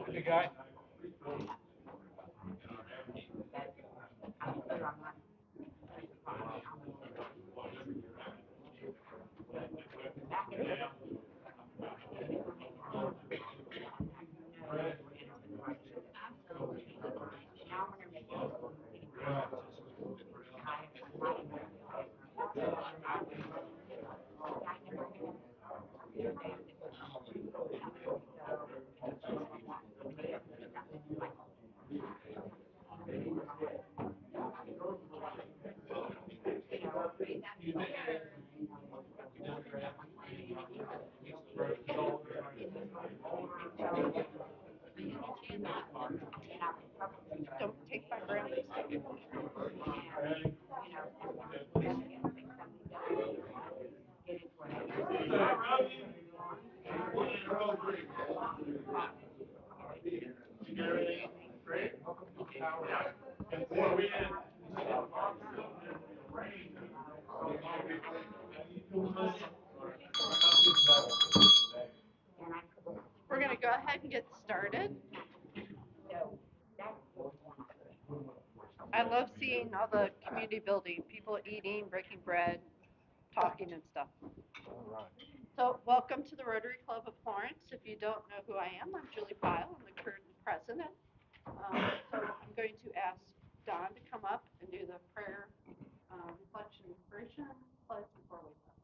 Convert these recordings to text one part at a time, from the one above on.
Good guy. Don't take my grandma's. We're going to go ahead and get started. I love seeing all the community building, people eating, breaking bread, talking and stuff. So welcome to the Rotary Club of Florence. If you don't know who I am, I'm Julie Pyle. I'm the current president. So I'm going to ask Don to come up and do the prayer, reflection, inspiration, pledge before we start.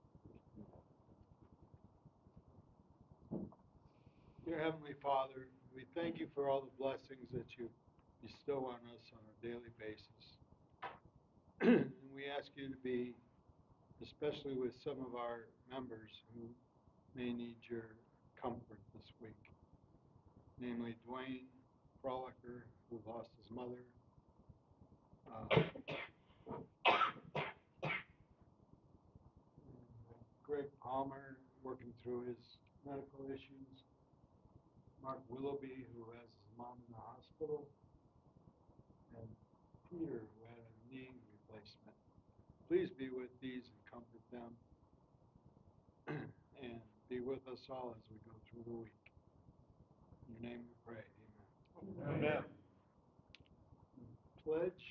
Dear Heavenly Father, we thank you for all the blessings that you bestow on us on a daily basis. And we ask you to be, especially with some of our members who may need your comfort this week, namely Dwayne Frolicker, who lost his mother, Greg Palmer, working through his medical issues, Mark Willoughby, who has his mom in the hospital, and Peter, who had a knee replacement. Please be with these and comfort them, and be with us all as we go through the week. In your name we pray, amen. Amen. Pledge.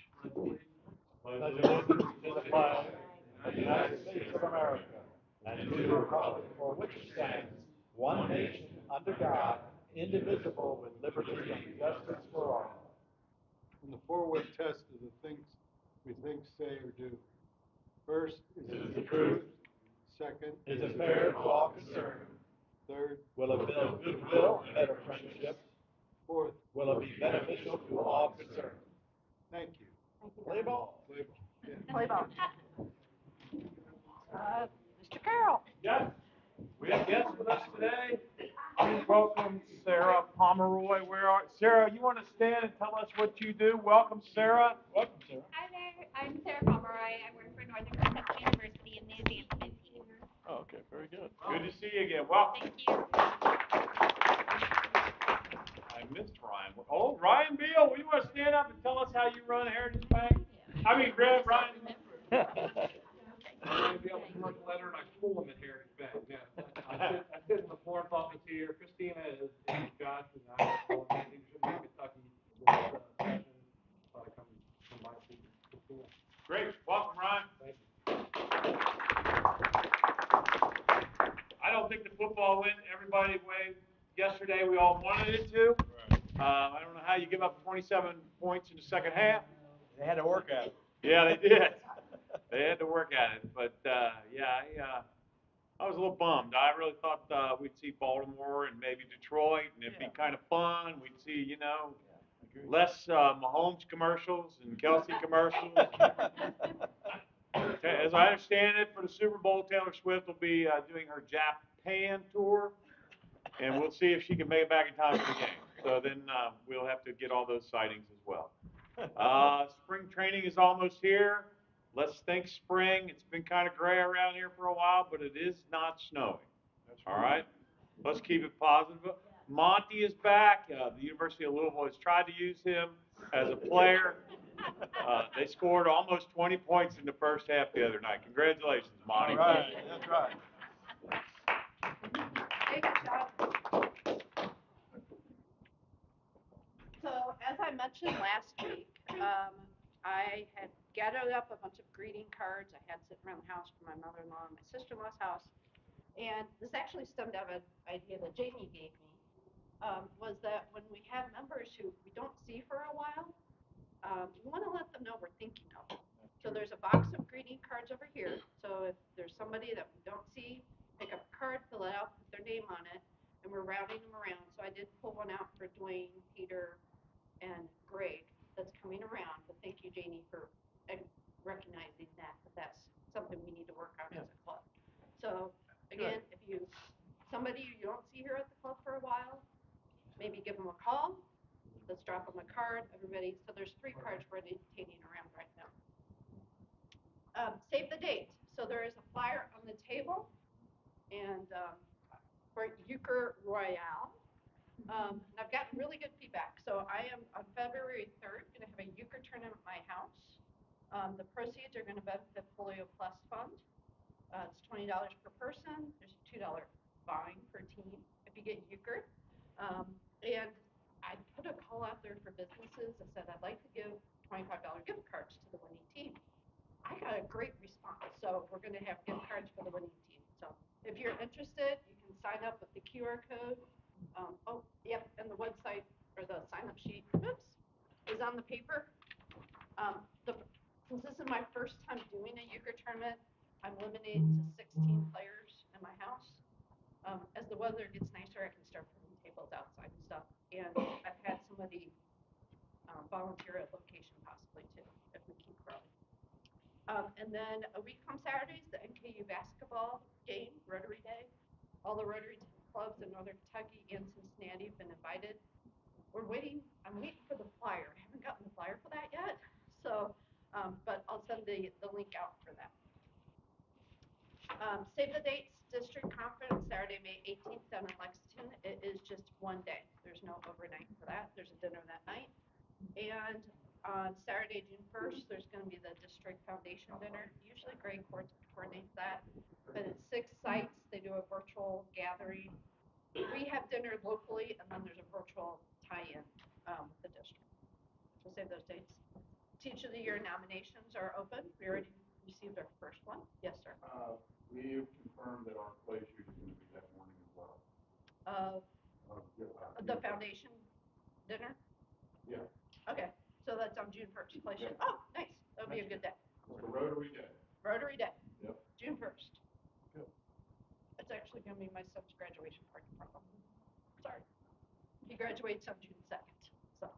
Pledge allegiance to the flag of the United States of America and to the republic for which it stands, one nation, under God, indivisible, with liberty and justice for all. And the forward test of the things we think, say, or do. First, is it the truth? Second, Is it fair to all concerned? Third, Will it build goodwill and better friendships? fourth, Will it be beneficial to all concerned? thank you. Play ball. Play ball. Yeah. Play ball. Mr. Carroll. Yes, we have guests with us today. Please welcome Sarah Pomeroy. Sarah, you want to stand and tell us what you do? Welcome, Sarah. Welcome, Sarah. Hi there, I'm Sarah Pomeroy. I work for Northern Kentucky University in the advancement team. Oh, okay, very good. Good to see you again. Welcome. Thank you. I missed Ryan. Oh, Ryan Beal, you want to stand up and tell us how you run Heritage Bank? I mean, Grant, Ryan. Ryan Beal, commercial letter, and I pull them at Heritage Bank. Yeah, I sit in the Florence office here. Christina is Josh, and I call him leadership in Kentucky. Session, so I come by to Christina. Great. Welcome, Ryan. Thank you. I don't think the football went everybody way yesterday. We all wanted it to. I don't know how you give up 27 points in the second half. They had to work at it. Yeah, they did. They had to work at it. But, yeah, I was a little bummed. I really thought we'd see Baltimore and maybe Detroit, and it'd be kind of fun. We'd see, less Mahomes commercials and Kelsey commercials. As I understand it, for the Super Bowl, Taylor Swift will be doing her Japan tour, and we'll see if she can make it back in time for the game. So then we'll have to get all those sightings as well. Spring training is almost here. Let's think spring. It's been kind of gray around here for a while, but it is not snowing. All right? Let's keep it positive. Monty is back. The University of Louisville has tried to use him as a player. They scored almost 20 points in the first half the other night. Congratulations, Monty. All right, that's right. Hey, good job. So as I mentioned last week, I had gathered up a bunch of greeting cards I had sitting around the house from my mother-in-law and my sister-in-law's house. And this actually stemmed out of an idea that Jamie gave me, was that when we have members who we don't see for a while, we want to let them know we're thinking of them. So there's a box of greeting cards over here. So if there's somebody that we don't see, pick up a card, fill it out, put their name on it, and we're rounding them around. So I did pull one out for Dwayne, Peter, and Greg that's coming around. But thank you, Janie, for recognizing that that's something we need to work on as a club. So again, if somebody you don't see here at the club for a while, maybe give them a call. Let's drop them a card, everybody. So there's 3 cards rotating around right now. Save the date. So there is a flyer on the table, and for Euchre Royale. And I've gotten really good feedback. So I am on February 3rd going to have a euchre tournament at my house. The proceeds are going to benefit Polio Plus Fund. It's $20 per person. There's a $2 fine per team if you get euchre. And I put a call out there for businesses. I said I'd like to give $25 gift cards to the winning team. I got a great response. So we're going to have gift cards for the winning team. So if you're interested, you can sign up with the QR code. And the website or the sign-up sheet, is on the paper. Since this is my first time doing a euchre tournament, I'm limited to 16 players in my house. As the weather gets nicer, I can start putting tables outside and stuff. And I've had somebody volunteer at location possibly too, if we keep growing. And then a week from Saturday is the NKU basketball game, Rotary Day. All the Rotary clubs in Northern Kentucky and Cincinnati have been invited. I'm waiting for the flyer. I haven't gotten the flyer for that yet. So, but I'll send the link out for that. Save the dates, district conference, Saturday, May 18th down in Lexington. It is just one day. There's no overnight for that. There's a dinner that night. And on Saturday, June 1st, there's going to be the district foundation dinner. Usually Greg coordinates that, but it's 6 sites. They do a virtual gathering. We have dinner locally, and then there's a virtual tie-in with the district. So save those dates. Teacher of the Year nominations are open. We already received our first one. Yes, sir. We have confirmed that our play shoot is going to be that morning as well. The foundation dinner? Yeah. Okay, so that's on June 1st. Play shoot. Oh, nice. That'll be a good day. It's a Rotary Day. Rotary Day. Yep. June 1st. Good. It's actually going to be my son's graduation party. Sorry. He graduates on June 2nd. So,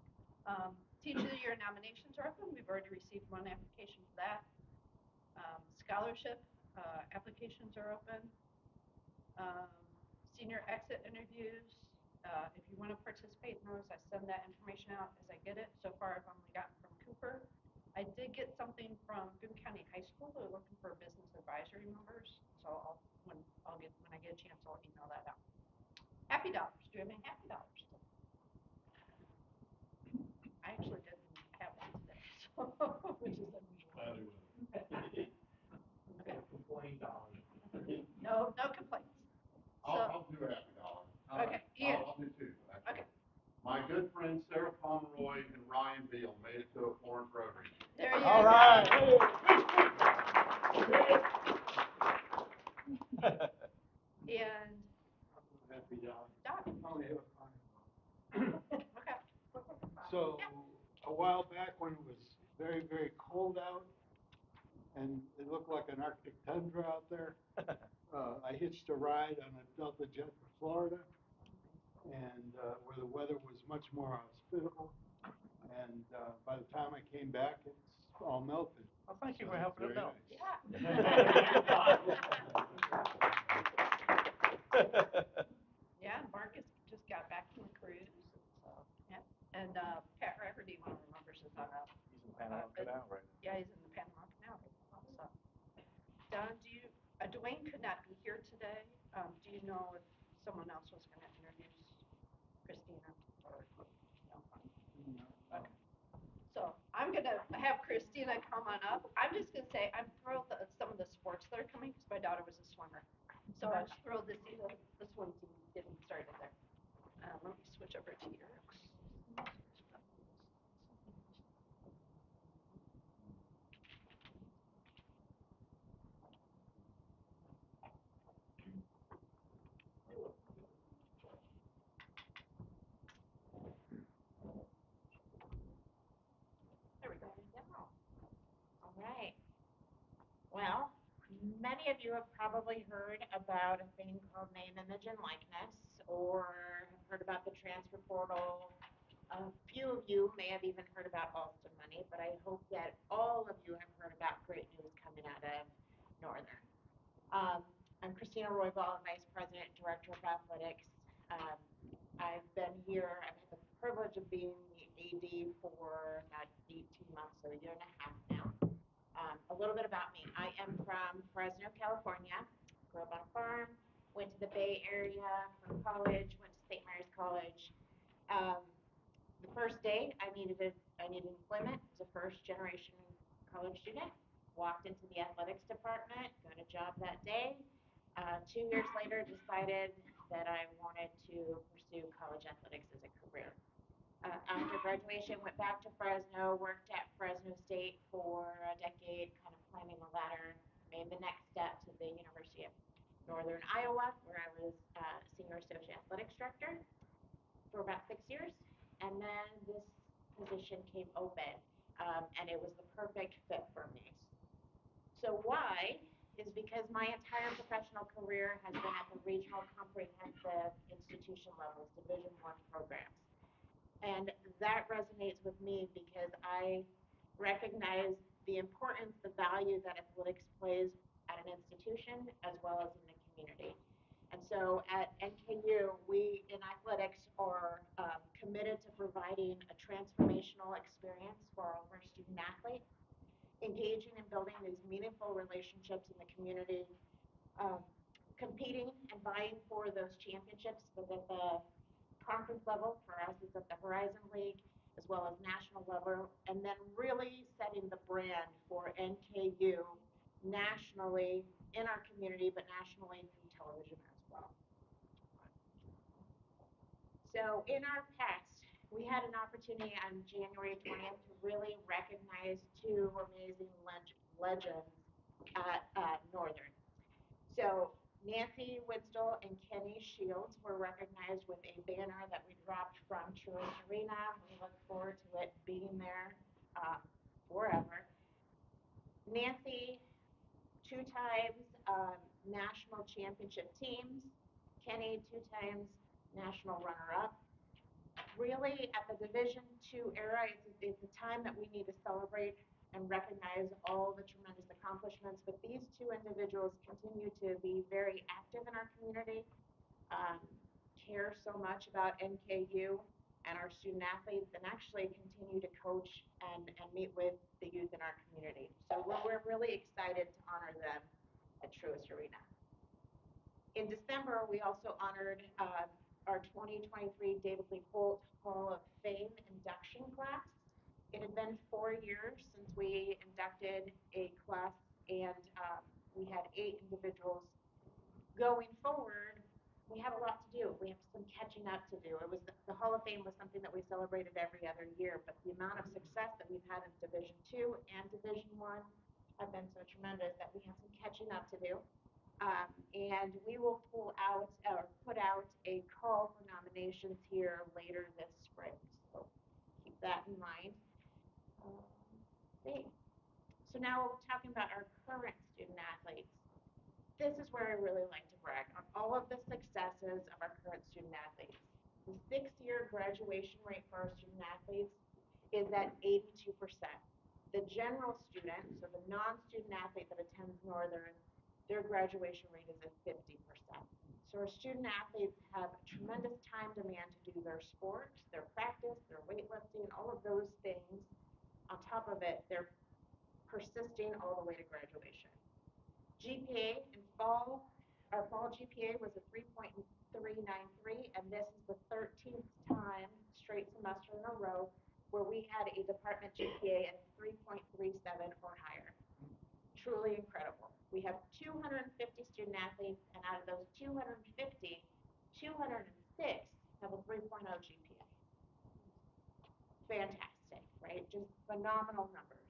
Teacher of the Year nominations are open. We've already received 1 application for that. Scholarship applications are open. Senior exit interviews. If you want to participate in those, I send that information out as I get it. So far, I've only gotten from Cooper. I did get something from Boone County High School. They're looking for business advisory members. So when I get a chance, I'll email that out. Happy Dollars. Do you have any Happy Dollars? I actually didn't have one today, so, which is unusual. Okay. Complain dollars. No complaints. I'll do Happy Dollar. Okay, Ian. I'll do 2. Actually. Okay. My good friends Sarah Pomeroy and Ryan Beal made it to a Florence Rotary. There you go. All right. And Happy Dollar. Doc. I only have a comment. Okay. So a while back when it was very, very cold out and it looked like an Arctic tundra out there, I hitched a ride on a Delta jet to Florida, and where the weather was much more hospitable. And by the time I came back, it's all melted. Well, thank you for helping them out. Yeah, Marcus just got back from a cruise. So, yeah. And Pat Rafferty, one of our members, is on a. He's in Panama Canal right now. Yeah, he's in the Panama Canal. So, Don, Dwayne could not be here today. Do you know if someone else was going to introduce Christina or no? Okay. So I'm going to have Chris come on up. I'm just gonna say, I'm thrilled at some of the sports that are coming, because my daughter was a swimmer. So I was thrilled to see the swim team getting started there. Let me switch over to yours. There we go. All right. Well, many of you have probably heard about a thing called name, image, and likeness, or have heard about the transfer portal. A few of you may have even heard about Alston money, but I hope that all of you have heard about great news coming out of Northern. I'm Christina Roybal, Vice President, Director of Athletics. I've been here, I've had the privilege of being the AD for about 18 months, so a year and a half now. A little bit about me. I am from Fresno, California. Grew up on a farm, went to the Bay Area for college, went to St. Mary's College. The first day I needed employment as a first generation college student. Walked into the athletics department, got a job that day. 2 years later, decided that I wanted to pursue college athletics as a career. After graduation, went back to Fresno, worked at Fresno State for a decade, kind of climbing the ladder, made the next step to the University of Northern Iowa, where I was Senior Associate Athletics Director for about 6 years. And then this position came open, and it was the perfect fit for me. So why is because my entire professional career has been at the regional comprehensive institution levels, Division I programs. And that resonates with me because I recognize the importance, the value that athletics plays at an institution as well as in the community. And so at NKU, we in athletics are committed to providing a transformational experience for all of our student athletes, engaging and building these meaningful relationships in the community, competing and vying for those championships, but at the conference level, for us it's at the Horizon League, as well as national level, and then really setting the brand for NKU nationally in our community, but nationally through television as well. So in our past, we had an opportunity on January 20th to really recognize two amazing legends at Northern. So Nancy Widstall and Kenny Shields were recognized with a banner that we dropped from Truist Arena. We look forward to it being there forever. Nancy, 2 times national championship teams. Kenny, 2 times national runner-up. Really, at the Division II era, it's a time that we need to celebrate and recognize all the tremendous accomplishments, but these 2 individuals continue to be very active in our community, care so much about NKU and our student athletes, and actually continue to coach and meet with the youth in our community. So we're really excited to honor them at Truist Arena. In December, we also honored our 2023 David Lee Holt Hall of Fame induction class. It had been 4 years since we inducted a class, and we had 8 individuals. Going forward, we have a lot to do. We have some catching up to do. The Hall of Fame was something that we celebrated every other year, but the amount of success that we've had in Division II and Division I have been so tremendous that we have some catching up to do. And we will put out a call for nominations here later this spring. So keep that in mind. So now we're talking about our current student athletes. This is where I really like to brag on all of the successes of our current student athletes. The 6-year graduation rate for our student athletes is at 82%. The general student, so the non-student athlete that attends Northern, their graduation rate is at 50%. So our student athletes have a tremendous time demand to do their sports, their practice, their weightlifting, all of those things. On top of it, they're persisting all the way to graduation. GPA in our fall GPA was a 3.393, and this is the 13th time straight semester in a row where we had a department GPA at 3.37 250, 206 have a 3.0 GPA. Fantastic, right? Just phenomenal numbers.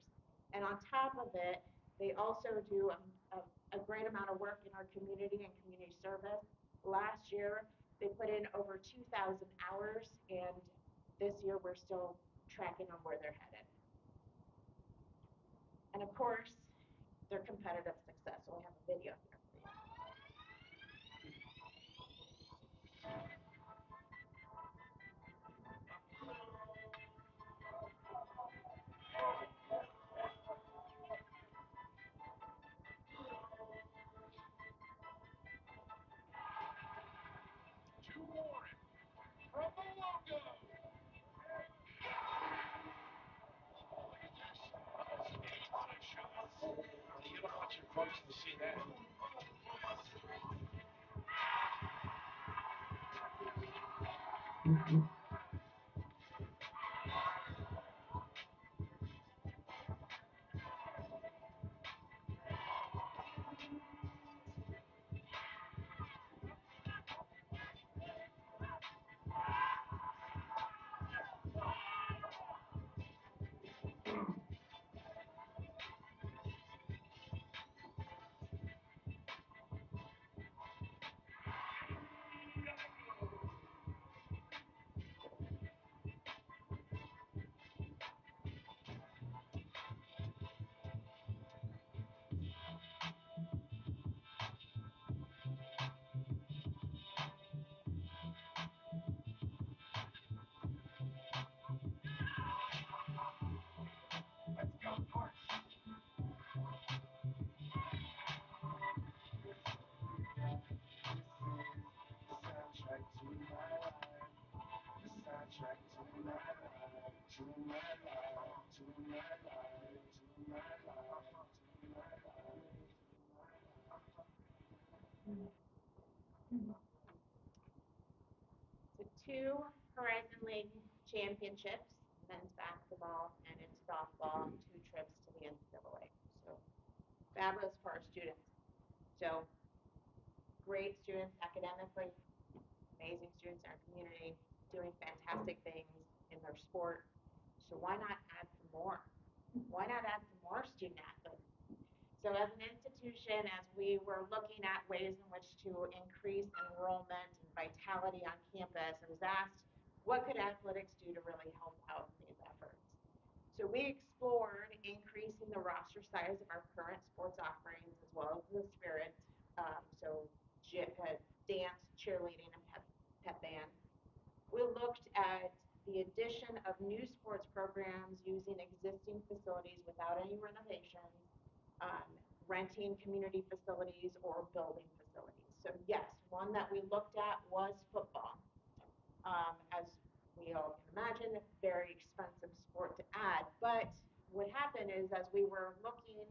And on top of it, they also do a great amount of work in our community and community service. Last year, they put in over 2,000 hours, and this year we're still tracking on where they're headed. And of course, their competitive success. So we have a video here for you. You don't want your folks to see that. So 2 Horizon League championships, men's basketball and in softball, and 2 trips to the NCAA. So fabulous for our students. So great students academically, amazing students in our community, doing fantastic things in their sport. So why not add some more? Why not add some more student athletes? So as an institution, as we were looking at ways in which to increase enrollment and vitality on campus, I was asked, what could athletics do to really help out in these efforts? So we explored increasing the roster size of our current sports offerings as well as the spirit. So dance, cheerleading, and pep band. We looked at the addition of new sports programs using existing facilities without any renovations, renting community facilities or building facilities. So yes, one that we looked at was football. As we all can imagine, a very expensive sport to add. But what happened is as we were looking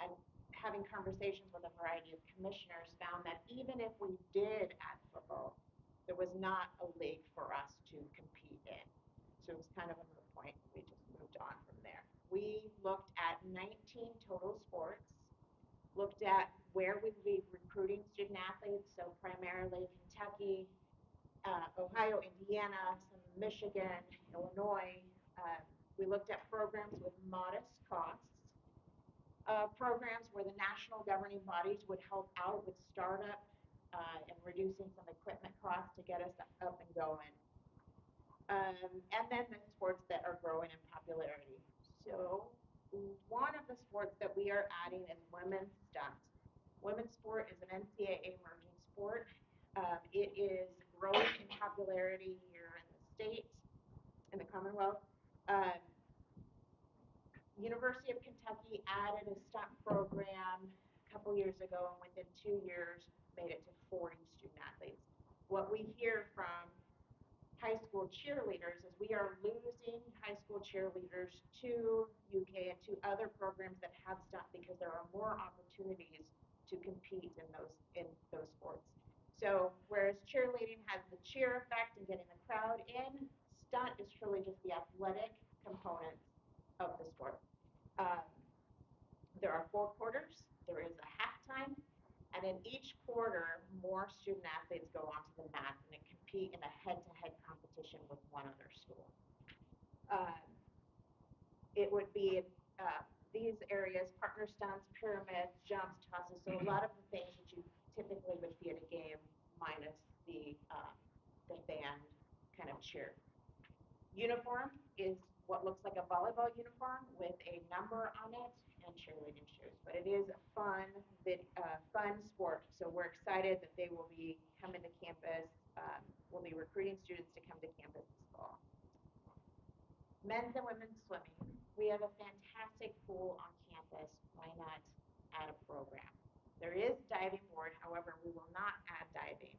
and having conversations with a variety of commissioners, found that even if we did add football, there was not a league for us to compete in. So it was kind of a moot point. We just moved on from there. We looked at 19 total sports, looked at where we'd be recruiting student athletes, so primarily Kentucky, Ohio, Indiana, some Michigan, Illinois. We looked at programs with modest costs, programs where the national governing bodies would help out with startup and reducing some equipment costs to get us up and going. And then the sports that are growing in popularity. So one of the sports that we are adding is women's stunt. Women's sport is an NCAA emerging sport. It is growing in popularity here in the state, in the Commonwealth. University of Kentucky added a stunt program a couple years ago, and within 2 years made it to 40 student athletes. What we hear from high school cheerleaders is we are losing high school cheerleaders to UK and to other programs that have stunt because there are more opportunities to compete in those sports. So whereas cheerleading has the cheer effect and getting the crowd in, stunt is truly just the athletic components of the sport. There are 4 quarters, there is a halftime, and And in each quarter, more student athletes go onto the mat and compete in a head-to-head competition with one other school. It would be these areas: partner stunts, pyramids, jumps, tosses. So a lot of the things that you typically would see at a game, minus the band kind of cheer. Uniform is what looks like a volleyball uniform with a number on it and cheerleading shoes. But it is a fun sport. So we're excited that they will be coming to campus. We'll be recruiting students to come to campus this fall. Men's and women's swimming. We have a fantastic pool on campus. Why not add a program? There is diving board, however, we will not add diving.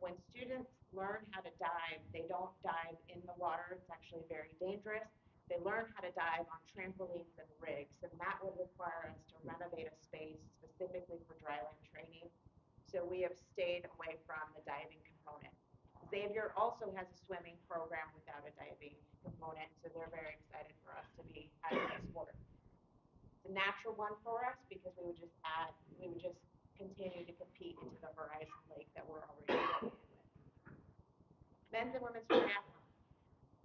When students learn how to dive, they don't dive in the water. It's actually very dangerous. They learn how to dive on trampolines and rigs, and that would require us to renovate a space specifically for dryland training. So we have stayed away from the diving component. Xavier also has a swimming program without a diving component, so they're very excited for us to be adding a sport. It's a natural one for us because we would just continue to compete into the Horizon Lake that we're already dealing with. Men's and women's triathlon.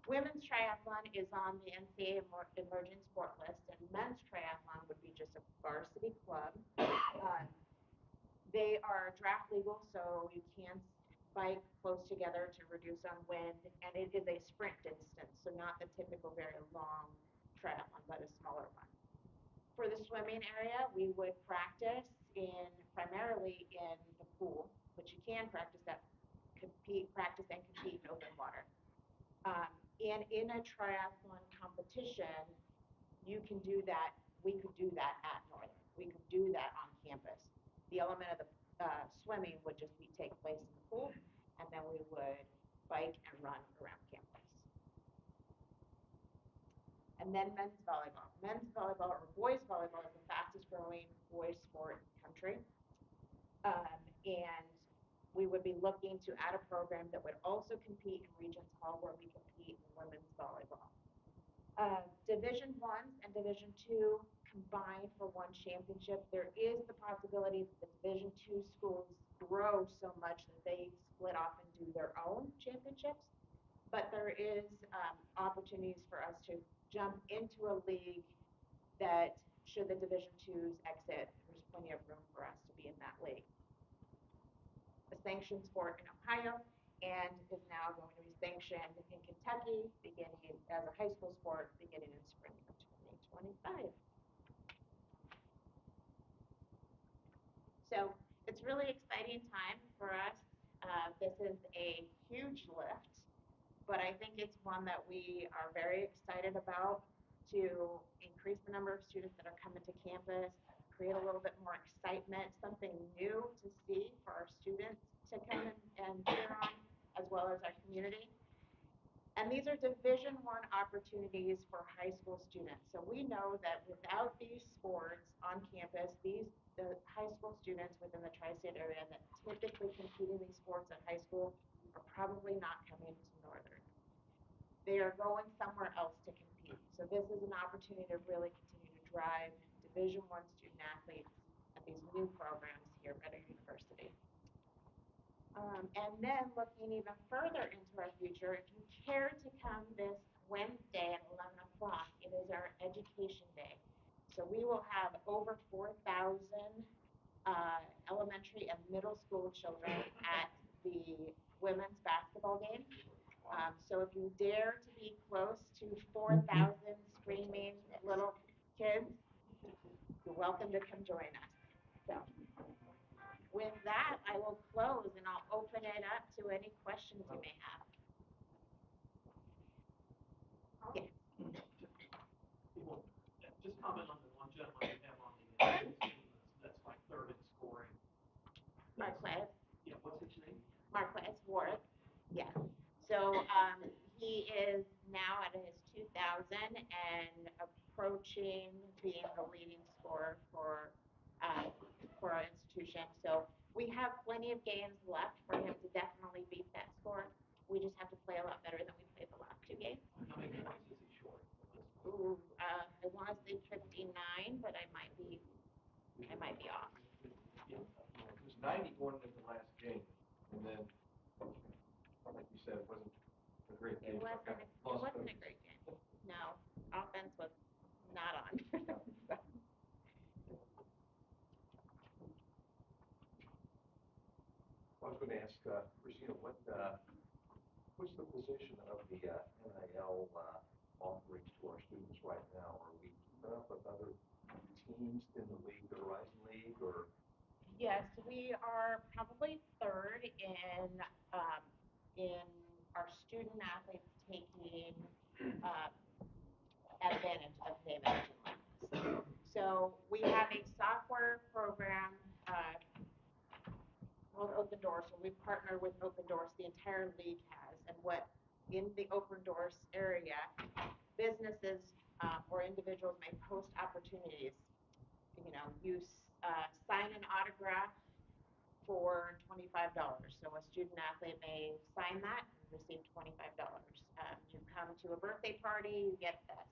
Women's triathlon is on the NCAA emerging sport list, and men's triathlon would be just a varsity club. They are draft legal, so you can bike close together to reduce on wind, and it is a sprint distance, so not the typical very long triathlon, but a smaller one. For the swimming area, we would practice primarily in the pool, but you can practice and compete in open water. And in a triathlon competition, you can do that. We could do that at Northern. We could do that on campus. The element of the swimming would just take place in the pool, and then we would bike and run around campus. And then men's volleyball. Men's volleyball, or boys volleyball, is the fastest growing boys sport in the country. And we would be looking to add a program that would also compete in Regents Hall, where we compete in women's volleyball. Division I and Division II combined for one championship. There is the possibility that the Division II schools grow so much that they split off and do their own championships. But there is opportunities for us to jump into a league that, should the Division IIs exit, there's plenty of room for us to be in that league. A sanctioned sport in Ohio, and is now going to be sanctioned in Kentucky, beginning as a high school sport, beginning in spring of 2025. So it's really exciting time for us. This is a huge lift, but I think it's one that we are very excited about, to increase the number of students that are coming to campus, create a little bit more excitement, something new to see for our students to come and cheer on, as well as our community. And these are Division I opportunities for high school students. So we know that without these sports on campus, the high school students within the tri-state area that typically compete in these sports at high school are probably not coming to Northern. They are going somewhere else to compete. So this is an opportunity to really continue to drive Division I student athletes at these new programs here at our university. And then looking even further into our future, if you care to come this Wednesday at 11 o'clock, it is our Education Day. So we will have over 4,000 elementary and middle school children at the women's basketball game. So if you dare to be close to 4,000 screaming little kids, you're welcome to come join us. So with that, I will close and I'll open it up to any questions you may have. Yes. Just comment on the one gentleman we have on the team that's like third in scoring. Marquez. Yeah, what's his name? Marquez Ward. Yeah. So he is now at his 2,000 and approaching being the leading scorer for our institution. So we have plenty of games left for him to definitely beat that score. We just have to play a lot better than we played the last two games. How many points is he short? Ooh, I want to say 59, but I might be off. Yeah, was 90 going into the last game, and then, like you said, it wasn't a great game. It wasn't a great game. No, offense was not on. I was going to ask Christina, what's the position of the NIL offerings to our students right now? Are we keeping up with other teams in the league, the Horizon League, or? Yes, we are probably third in our student athletes taking advantage of name, image, and likeness. So we have a software program called Open Doors. So we've partnered with Open Doors. The entire league has, and what in the Open Doors area, businesses or individuals may post opportunities. You sign an autograph for $25. So a student athlete may sign that and receive $25. You come to a birthday party, you get this.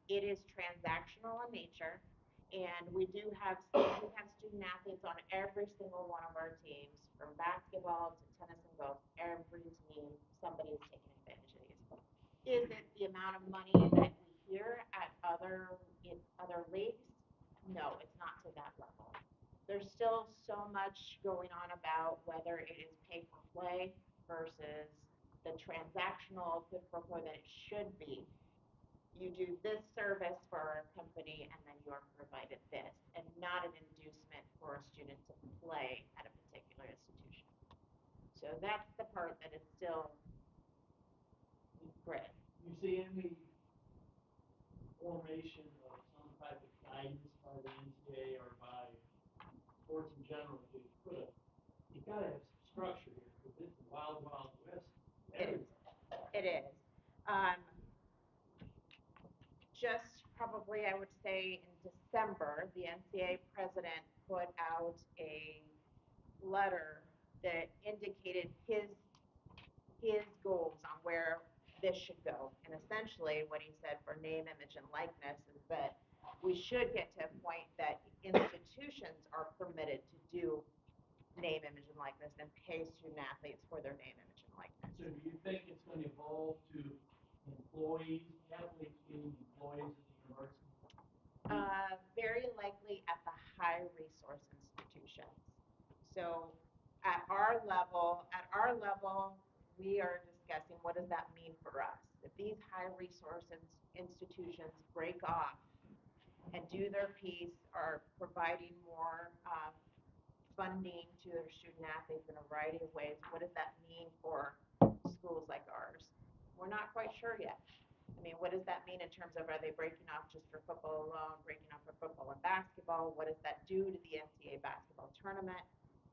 It is transactional in nature, and we have student athletes on every single one of our teams, from basketball to tennis and golf. Every team, somebody is taking advantage of these. Is it the amount of money that we hear at other leagues? No, it's not to that level. There's still so much going on about whether it is pay for play versus the transactional quid pro quo that it should be. You do this service for our company and then you are provided this, and not an inducement for a student to play at a particular institution. So that's the part that is still gray. You see any formation of some type of guidance by the NCAA or by sports in general to you gotta have some structure here, because it's the wild, wild west. It is. Just probably, I would say in December, the NCAA president put out a letter that indicated his goals on where this should go. And essentially what he said for name, image, and likeness is that we should get to a point that institutions are permitted to do name, image, and likeness and pay student athletes for their name, image, and likeness. So do you think it's going to evolve to employees, athletes being employees of the university? Very likely at the high resource institutions. So at our level, we are discussing what does that mean for us. If these high resource institutions break off and do their piece, are providing more funding to their student athletes in a variety of ways, what does that mean for schools like ours? We're not quite sure yet. I mean, what does that mean in terms of, are they breaking off just for football alone, breaking off for football and basketball? What does that do to the NCAA basketball tournament?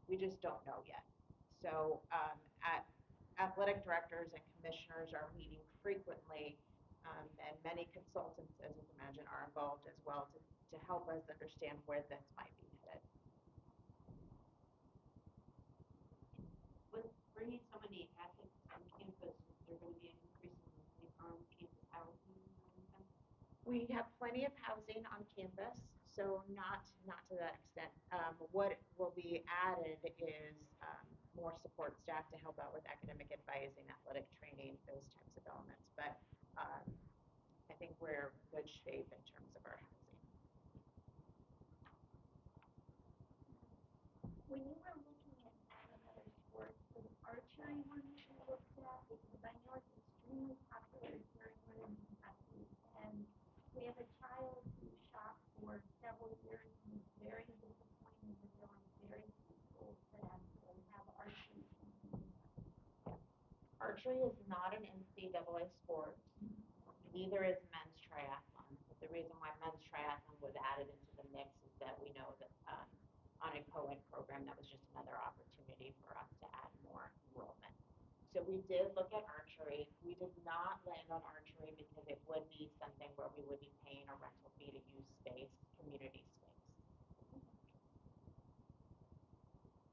We just don't know yet. So athletic directors and commissioners are meeting frequently, and many consultants, as you can imagine, are involved as well to help us understand where this might be headed. With bringing so many athletes on campus, is there going to be an increase in on-campus housing? We have plenty of housing on campus, so not to that extent. What will be added is more support staff to help out with academic advising, athletic training, those types of elements. But I think we're in good shape in terms of our housing. When you were looking at another sport, was archery one that you looked at? Because I know it's extremely popular here in Northern Kentucky, and we have a child who shot for several years and was very disappointed that there were very few schools that actually have archery. Archery is not an NCAA sport. Neither is men's triathlon. But the reason why men's triathlon was added into the mix is that we know that on a co-ed program, that was just another opportunity for us to add more enrollment. So we did look at archery. We did not land on archery because it would be something where we would be paying a rental fee to use space, community space.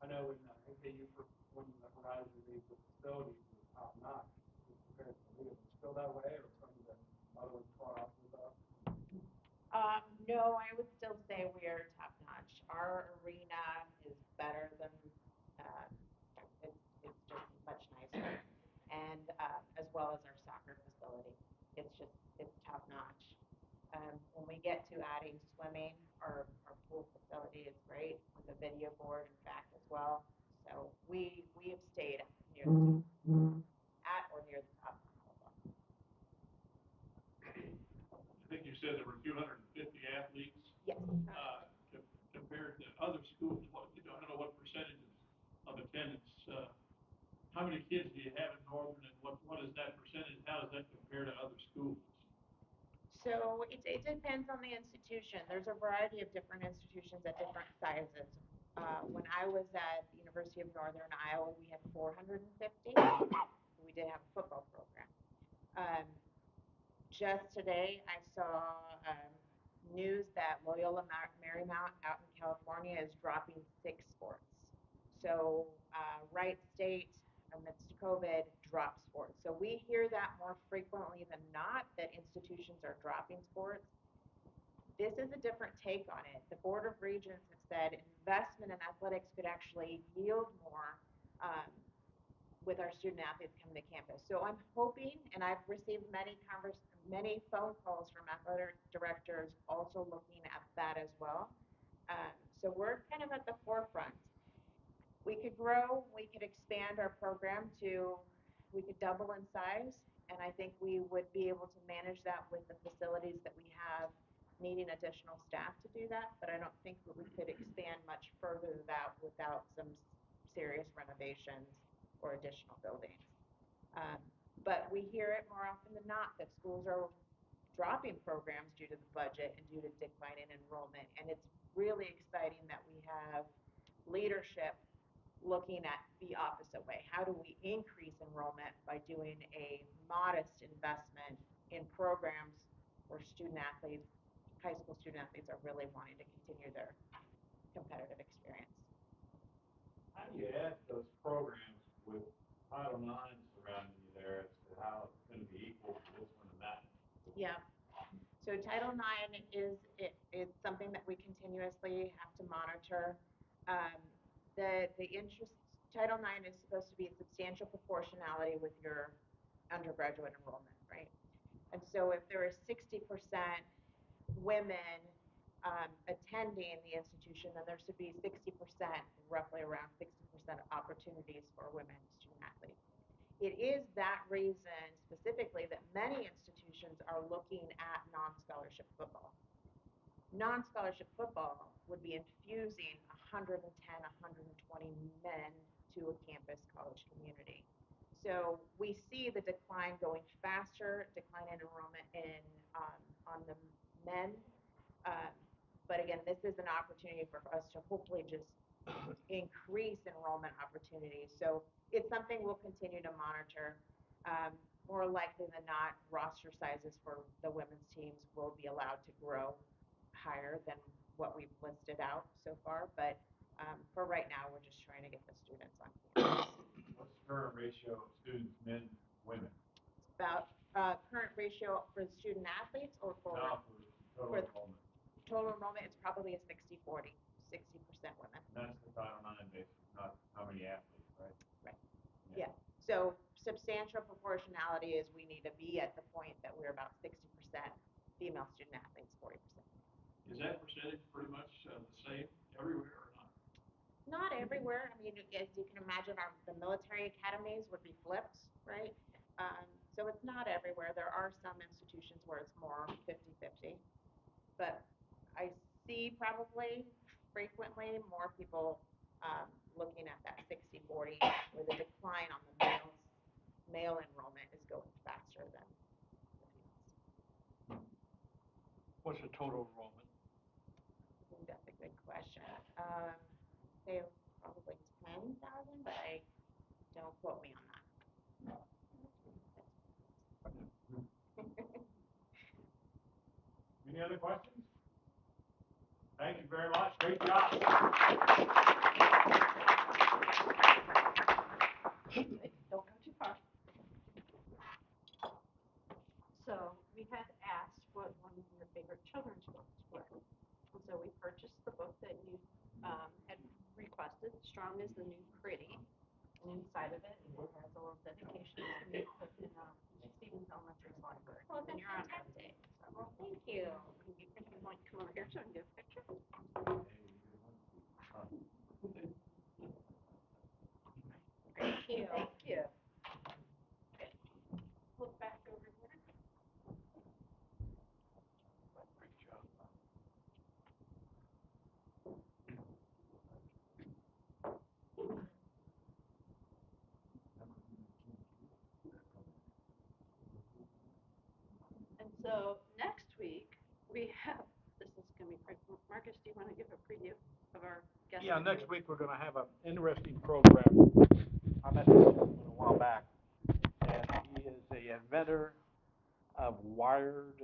I know in NKU for one of the Horizon League, the facilities was top notch compared to the league. Is it still that way, or some of the other ones caught up with us? No, I would still say we are top notch. Our arena is better than, uh, it's just much nicer. And, as well as our soccer facility. It's top notch. When we get to adding swimming, our pool facility is great with a video board and back as well. So we have stayed near the top, at or near the top on all of them. I think you said there were 250 athletes. Yes. Compared to other schools, I don't know what percentages of attendance, how many kids do you have in Northern, and what is that percentage, how does that compare to other schools? So it depends on the institution. There's a variety of different institutions at different sizes. When I was at the University of Northern Iowa, we had 450. We did have a football program. Um, just today, I saw news that Loyola Marymount out in California is dropping 6 sports. So Wright State, amidst COVID, dropped sports. So we hear that more frequently than not, that institutions are dropping sports. This is a different take on it. The Board of Regents have said investment in athletics could actually yield more with our student athletes coming to campus. So I'm hoping, and I've received many phone calls from athletic directors also looking at that as well. So we're kind of at the forefront. We could grow, we could expand our program we could double in size, and I think we would be able to manage that with the facilities that we have, needing additional staff to do that, but I don't think that we could expand much further than that without some serious renovations or additional buildings. But we hear it more often than not that schools are dropping programs due to the budget and due to declining enrollment, and it's really exciting that we have leadership looking at the opposite way. How do we increase enrollment by doing a modest investment in programs where student athletes, high school student athletes, are really wanting to continue their competitive experience? How do you add those programs with Title IX surrounding you there as to how it's going to be equal to this one and that? Yeah. So Title IX it's something that we continuously have to monitor. The interest Title IX is supposed to be a substantial proportionality with your undergraduate enrollment, right? And so if there is 60% women attending the institution, then there should be 60%, roughly around 60% opportunities for women student athletes. It is that reason specifically that many institutions are looking at non-scholarship football. Non-scholarship football would be infusing 110, 120 men to a campus college community. So we see the decline going faster, decline in enrollment on the men. But again, this is an opportunity for us to hopefully just increase enrollment opportunities. So it's something we'll continue to monitor. More likely than not, roster sizes for the women's teams will be allowed to grow higher than what we've listed out so far. But for right now, we're just trying to get the students on campus. What's the current ratio of students, men, women? It's about current ratio for student athletes or for total enrollment. Total enrollment is probably a 60-40, 60% women. And that's the Title IX basis, not how many athletes, right? Right. Yeah. So substantial proportionality is we need to be at the point that we're about 60% female student athletes, 40%. Is that percentage pretty much the same everywhere or not? Not everywhere. I mean, as you can imagine, the military academies would be flipped, right? So it's not everywhere. There are some institutions where it's more 50-50. But I see probably frequently more people looking at that 60-40, where the decline on the male enrollment is going faster than the females. What's the total enrollment? Ooh, that's a good question. Say probably 10,000, but don't quote me on that. Any other questions? Thank you very much. Great job. Don't go too far. So we had asked what one of your favorite children's books were. And so we purchased the book that you had requested, Strong is the New Pretty. And inside of it, it has a little dedication to me put in Stevens Elementary's library. Well, And that's you're on fantastic. Well, thank you. If you want to come over here so I can get a picture. Thank you. Thank you. Okay. Look back over here. And so next week we have, this is going to be great. Marcus, do you want to give a preview of our guest? Yeah, next week we're gonna have an interesting program. I met this gentleman a while back, and he is the inventor of wired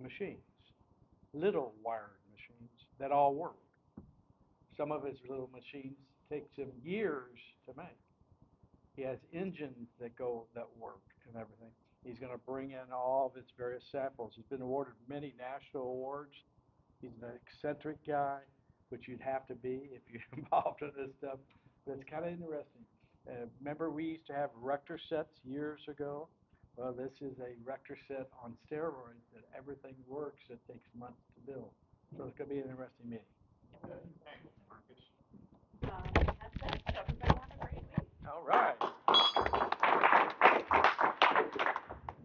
machines, little wired machines that all work. Some of his little machines takes him years to make. He has engines that work and everything. He's going to bring in all of his various samples. He's been awarded many national awards. He's an eccentric guy, which you'd have to be if you're involved in this stuff. But it's kind of interesting. Remember, we used to have Rector sets years ago. Well, this is a Rector set on steroids that everything works. It takes months to build. So it's going to be an interesting meeting. That's it. So everybody have a great week. All right.